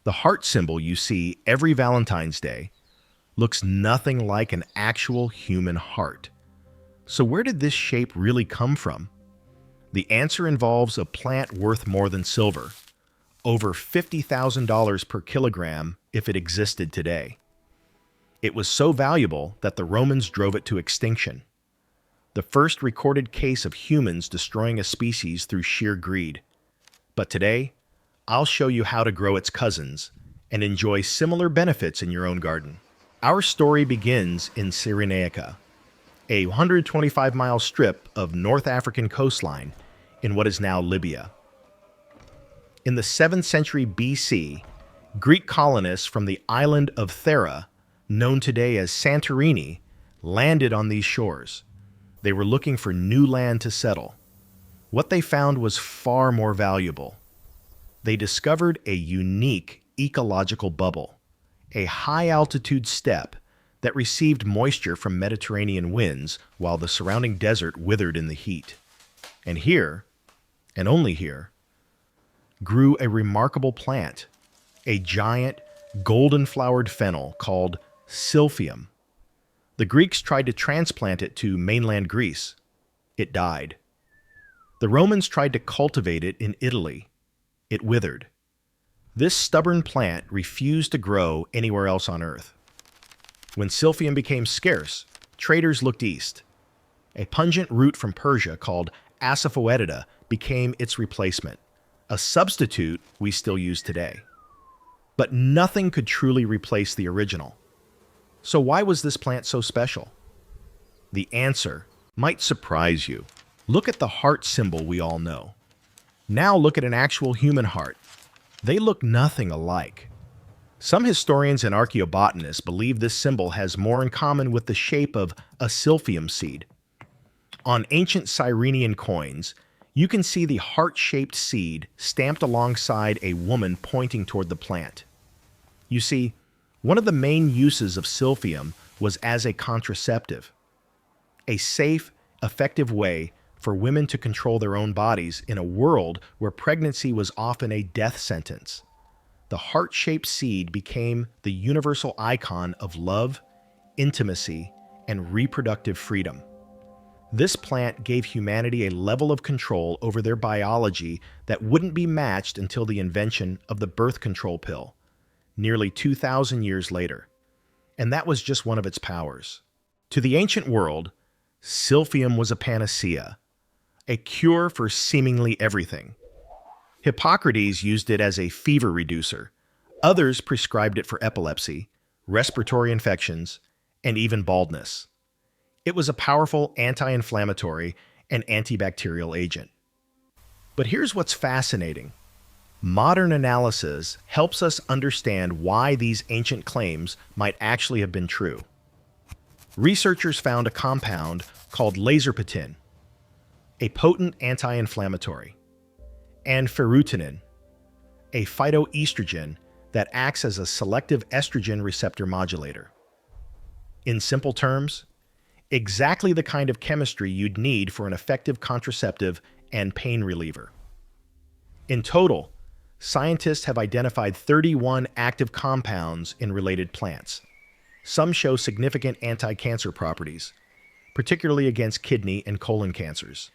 The heart symbol you see every Valentine's Day looks nothing like an actual human heart. So where did this shape really come from? The answer involves a plant worth more than silver, over $50,000 per kilogram if it existed today. It was so valuable that the Romans drove it to extinction, the first recorded case of humans destroying a species through sheer greed. But today, I'll show you how to grow its cousins and enjoy similar benefits in your own garden. Our story begins in Cyrenaica, a 125-mile strip of North African coastline in what is now Libya. In the 7th century BC, Greek colonists from the island of Thera, known today as Santorini, landed on these shores. They were looking for new land to settle. What they found was far more valuable. They discovered a unique ecological bubble, a high-altitude steppe that received moisture from Mediterranean winds while the surrounding desert withered in the heat. And here, and only here, grew a remarkable plant, a giant, golden-flowered fennel called Silphium. The Greeks tried to transplant it to mainland Greece. It died. The Romans tried to cultivate it in Italy. It withered. This stubborn plant refused to grow anywhere else on Earth. When Silphium became scarce, traders looked east. A pungent root from Persia called Asafoetida became its replacement, a substitute we still use today. But nothing could truly replace the original. So why was this plant so special? The answer might surprise you. Look at the heart symbol we all know. Now look at an actual human heart. They look nothing alike. Some historians and archaeobotanists believe this symbol has more in common with the shape of a silphium seed. On ancient Cyrenian coins, you can see the heart-shaped seed stamped alongside a woman pointing toward the plant. You see, one of the main uses of silphium was as a contraceptive, a safe, effective way for women to control their own bodies in a world where pregnancy was often a death sentence. The heart-shaped seed became the universal icon of love, intimacy, and reproductive freedom. This plant gave humanity a level of control over their biology that wouldn't be matched until the invention of the birth control pill, nearly 2,000 years later. And that was just one of its powers. To the ancient world, silphium was a panacea, a cure for seemingly everything. Hippocrates used it as a fever reducer. Others prescribed it for epilepsy, respiratory infections, and even baldness. It was a powerful anti-inflammatory and antibacterial agent. But here's what's fascinating. Modern analysis helps us understand why these ancient claims might actually have been true. Researchers found a compound called laserpetin, a potent anti-inflammatory, and ferutinin, a phytoestrogen that acts as a selective estrogen receptor modulator. In simple terms, exactly the kind of chemistry you'd need for an effective contraceptive and pain reliever. In total, scientists have identified 31 active compounds in related plants. Some show significant anti-cancer properties, particularly against kidney and colon cancers.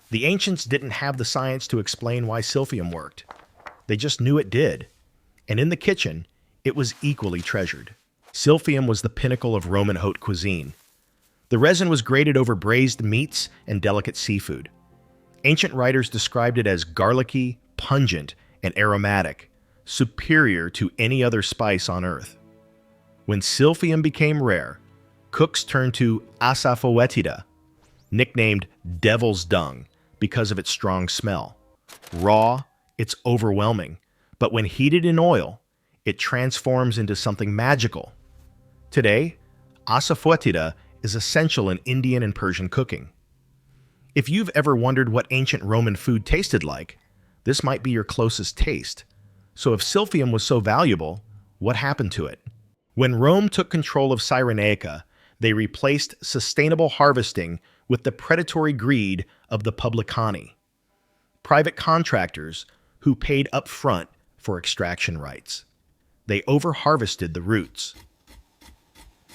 The ancients didn't have the science to explain why silphium worked. They just knew it did. And in the kitchen, it was equally treasured. Silphium was the pinnacle of Roman haute cuisine. The resin was grated over braised meats and delicate seafood. Ancient writers described it as garlicky, pungent, and aromatic, superior to any other spice on earth. When silphium became rare, cooks turned to Asafoetida, nicknamed devil's dung because of its strong smell. Raw, it's overwhelming, but when heated in oil, it transforms into something magical. Today, Asafoetida is essential in Indian and Persian cooking. If you've ever wondered what ancient Roman food tasted like, this might be your closest taste. So if silphium was so valuable, what happened to it? When Rome took control of Cyrenaica, they replaced sustainable harvesting with the predatory greed of the publicani. Private contractors, who paid up front, for extraction rights. They over-harvested the roots.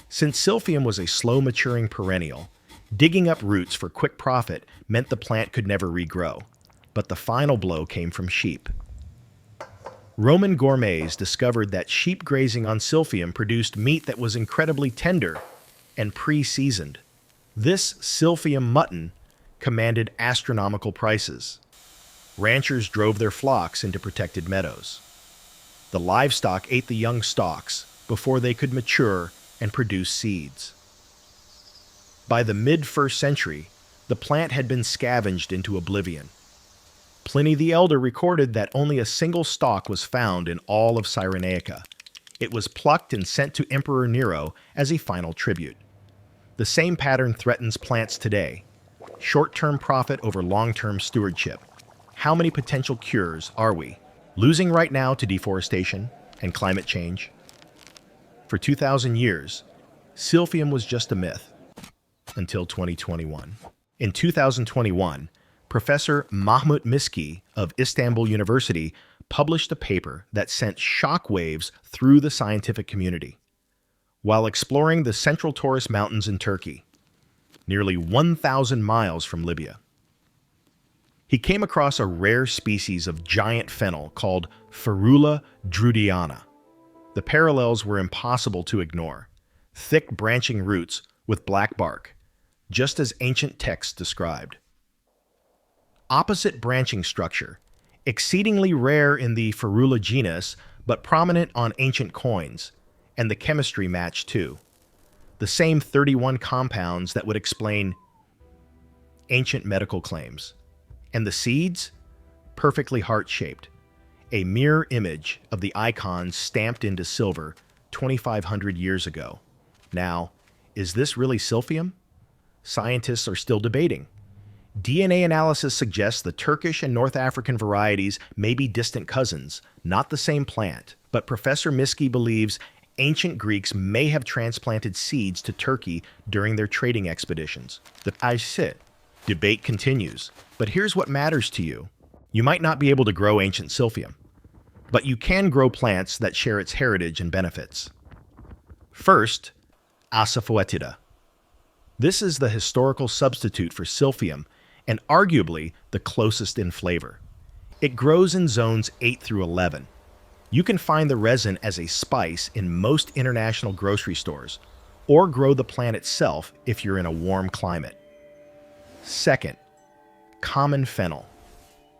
Since Silphium was a slow-maturing perennial, digging up roots for quick profit meant the plant could never regrow. But the final blow came from sheep. Roman gourmets discovered that sheep grazing on Silphium produced meat that was incredibly tender and pre-seasoned. This Silphium mutton commanded astronomical prices. Ranchers drove their flocks into protected meadows. The livestock ate the young stalks before they could mature and produce seeds. By the mid-1st century, the plant had been scavenged into oblivion. Pliny the Elder recorded that only a single stalk was found in all of Cyrenaica. It was plucked and sent to Emperor Nero as a final tribute. The same pattern threatens plants today. Short-term profit over long-term stewardship. How many potential cures are we losing right now to deforestation and climate change? For 2,000 years, Silphium was just a myth, until 2021. In 2021, Professor Mahmut Miski of Istanbul University published a paper that sent shockwaves through the scientific community. While exploring the Central Taurus Mountains in Turkey, nearly 1,000 miles from Libya, he came across a rare species of giant fennel called Ferula drudiana. The parallels were impossible to ignore. Thick branching roots with black bark, just as ancient texts described. Opposite branching structure, exceedingly rare in the Ferula genus, but prominent on ancient coins, and the chemistry match too. The same 31 compounds that would explain ancient medical claims. And the seeds? Perfectly heart-shaped. A mirror image of the icons stamped into silver 2,500 years ago. Now, is this really Silphium? Scientists are still debating. DNA analysis suggests the Turkish and North African varieties may be distant cousins, not the same plant. But Professor Miski believes ancient Greeks may have transplanted seeds to Turkey during their trading expeditions. Debate continues. But here's what matters to you. You might not be able to grow ancient Silphium, but you can grow plants that share its heritage and benefits. First, Asafoetida. This is the historical substitute for Silphium and arguably the closest in flavor. It grows in zones 8 through 11. You can find the resin as a spice in most international grocery stores, or grow the plant itself if you're in a warm climate. Second, common fennel.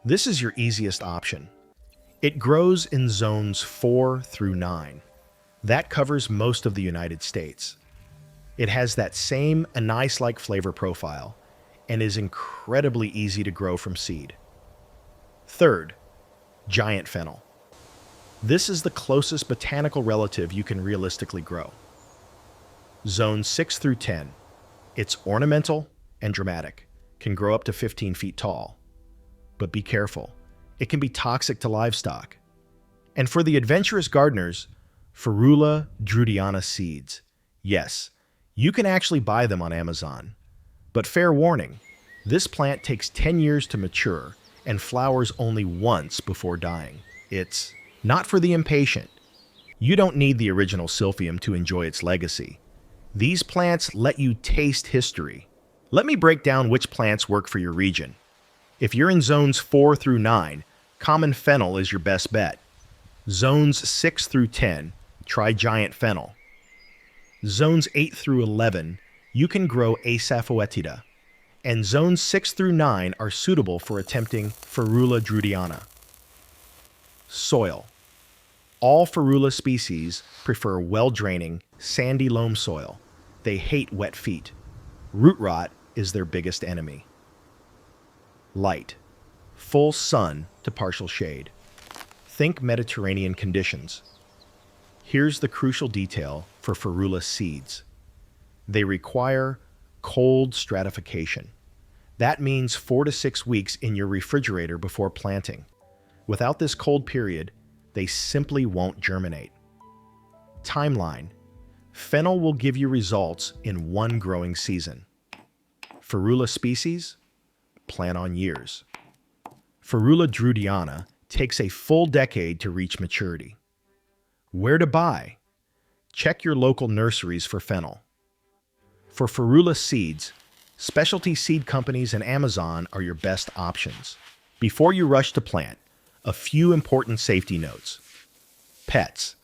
This is your easiest option. It grows in zones 4 through 9. That covers most of the United States. It has that same anise-like flavor profile and is incredibly easy to grow from seed. Third, giant fennel. This is the closest botanical relative you can realistically grow. Zones 6 through 10. It's ornamental and dramatic, can grow up to 15 feet tall. But be careful, it can be toxic to livestock. And for the adventurous gardeners, Ferula drudiana seeds. Yes, you can actually buy them on Amazon. But fair warning, this plant takes 10 years to mature and flowers only once before dying. It's not for the impatient. You don't need the original Silphium to enjoy its legacy. These plants let you taste history. Let me break down which plants work for your region. If you're in zones 4 through 9, common fennel is your best bet. Zones 6 through 10, try giant fennel. Zones 8 through 11, you can grow Asafoetida. And zones 6 through 9 are suitable for attempting Ferula drudiana. Soil. All Ferula species prefer well-draining, sandy loam soil. They hate wet feet. Root rot is their biggest enemy. Light. Full sun to partial shade. Think Mediterranean conditions. Here's the crucial detail for Ferula seeds. They require cold stratification. That means 4 to 6 weeks in your refrigerator before planting. Without this cold period, they simply won't germinate. Timeline. Fennel will give you results in 1 growing season. Ferula species? Plan on years. Ferula drudiana takes a full decade to reach maturity. Where to buy? Check your local nurseries for fennel. For ferula seeds, specialty seed companies and Amazon are your best options. Before you rush to plant, a few important safety notes. Pets.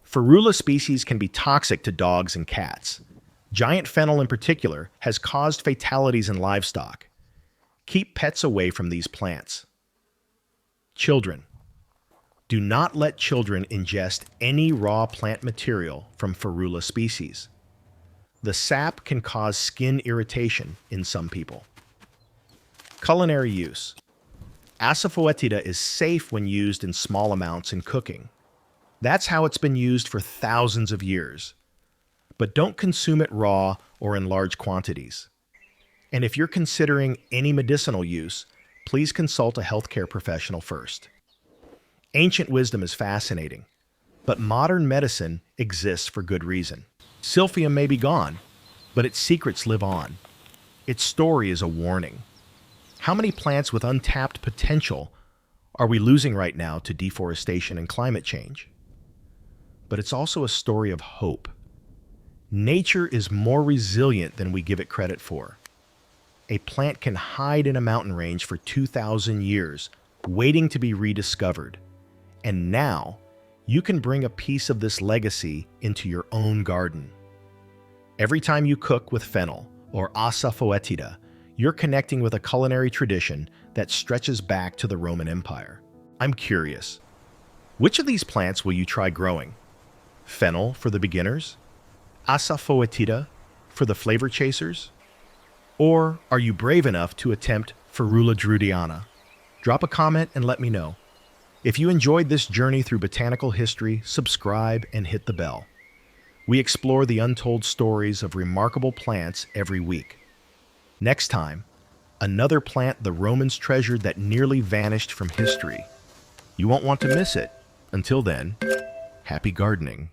Ferula species can be toxic to dogs and cats. Giant fennel in particular has caused fatalities in livestock. Keep pets away from these plants. Children. Do not let children ingest any raw plant material from ferula species. The sap can cause skin irritation in some people. Culinary use. Asafoetida is safe when used in small amounts in cooking. That's how it's been used for thousands of years. But don't consume it raw or in large quantities. And if you're considering any medicinal use, please consult a healthcare professional first. Ancient wisdom is fascinating, but modern medicine exists for good reason. Silphium may be gone, but its secrets live on. Its story is a warning. How many plants with untapped potential are we losing right now to deforestation and climate change? But it's also a story of hope. Nature is more resilient than we give it credit for. A plant can hide in a mountain range for 2,000 years, waiting to be rediscovered. And now, you can bring a piece of this legacy into your own garden. Every time you cook with fennel or asafoetida, you're connecting with a culinary tradition that stretches back to the Roman Empire. I'm curious, which of these plants will you try growing? Fennel for the beginners? Asafoetida for the flavor chasers? Or are you brave enough to attempt Ferula druidiana? Drop a comment and let me know. If you enjoyed this journey through botanical history, subscribe and hit the bell. We explore the untold stories of remarkable plants every week. Next time, another plant the Romans treasured that nearly vanished from history. You won't want to miss it. Until then, happy gardening.